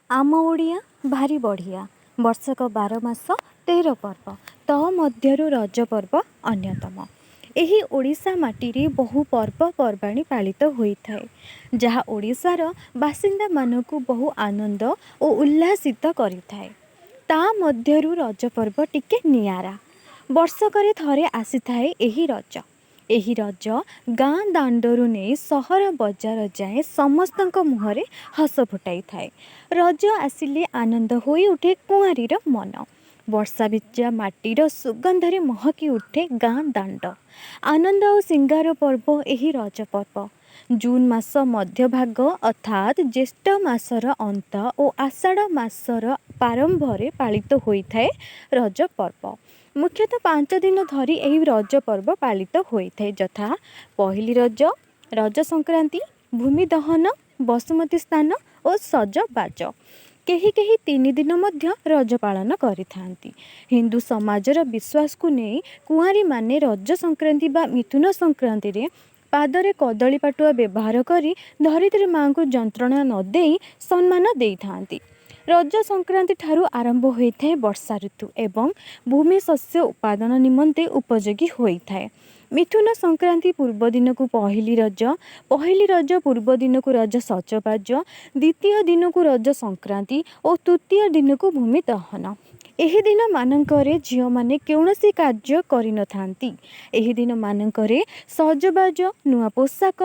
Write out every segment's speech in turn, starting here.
आम ओडिया भारी बढ़िया वर्षक 12 मास 13 पर्व तह मध्यरु रज पर्व अन्यतम। एही ओडिशा माटी बहु पर्वपर्वाणी पालित होइथाए जहाँ ओडिशार बासिंदा मानकु बहु आनंद और उल्लासित करिथाए। ता मध्यरु रज पर्व टिके नियारा वर्षकरे थरे आसीथाए एही रज। एही रज गाँ दांडरू नहीं सहर बजार जाए समस्तक मुहरे हस फुटाई थाए। रज आसिले आनंद होई उठे कुआरीर मन। वर्षा भिजा माटीर सुगंधरे महकी उठे गाँ दांड। आनंद और सिंगार पर्व एही रज पर्व। जून मास मध्य भाग अर्थात ज्येष्ठ मासर अंत और आषाढ़ मासर प्रारंभरे पालित होइथाए रज पर्व। मुख्यतः 5 दिन धरी एही रज पर्व पालित होइथाए यथा पहिली रज, रज संक्रांति, भूमि दहन, बसुमती स्नान और सजबाज। केही केही 3 दिन मध्य रज पालन करिथांती। हिंदू समाजर विश्वास को नहीं कुआरी माने रज संक्रांति बा मिथुन संक्रांति रे पादरे कदली पाटुआ व्यवहार करी धरित्री माँ को जंत्रणा न देई सम्मान देइथांती। रज संक्रांति ठारू आरंभ होइथाए वर्षा ऋतु एवं भूमि शस्य उत्पादन निमंते उपयोगी होइथाए। मिथुन संक्रांति पूर्व दिन को पहली रज पूर्व दिन को रज सजबाज, द्वितीय दिन को रज संक्रांति और तृतीय दिन को भूमि दहन। एही दिन मानकरे झियो माने कौनसी कार्य करि न थांती। एही दिन मानकरे सजबाज, नुआ पोशाक,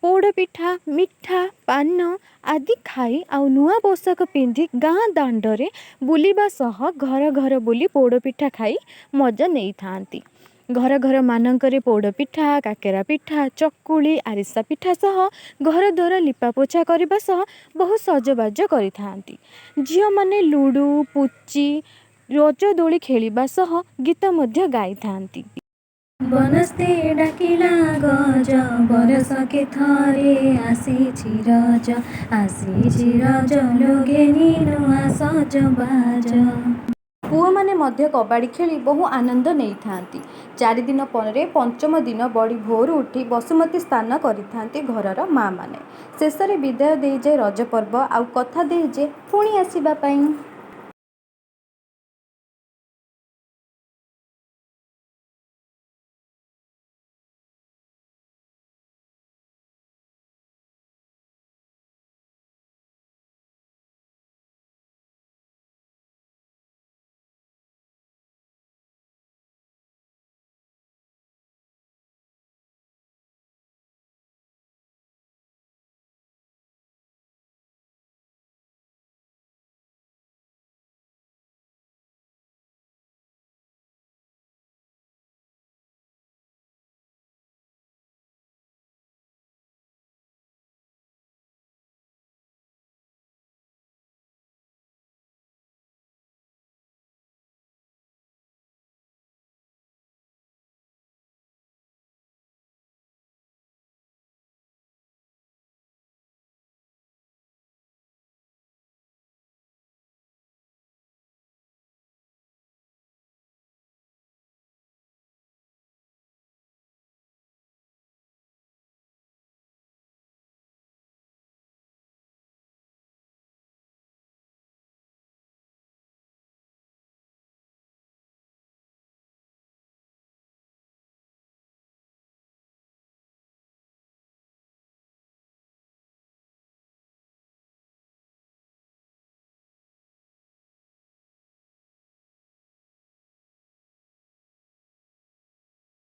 पोड़ पिठा, मिठा, पान आदि खाई आउ नुआ पोशाक पिंधि गाँ दांडरे बुलिबा सह घर घर बुली पोड़ पिठा खाई मजा नहीं थांती। घर घर मानकरे पोड़ पिठा, काकेरा पिठा, चकुली, आरिसा पिठा सह घर द्वार लिपापोछा करने सह बहु सजबाज करिथांती। झियो माने लुडु, पुची, रज दोली खेलिबा सह गीत मध्य गाई थांती। बनस्ते डाकिला गज बरसके थरे आसीछि रज लोगेनी नुआ सजबाज। पुओ माने मध्य कबाड़ी खेली बहु आनंद नहीं थांती। 4 दिन पर पंचम दिन बड़ी भोर उठी बसुमती स्नान करिथांती घरर माँ माने। शेष विदाय दे जाए रज पर्व आउ कथा दे जे पुणी आसीबा पाई।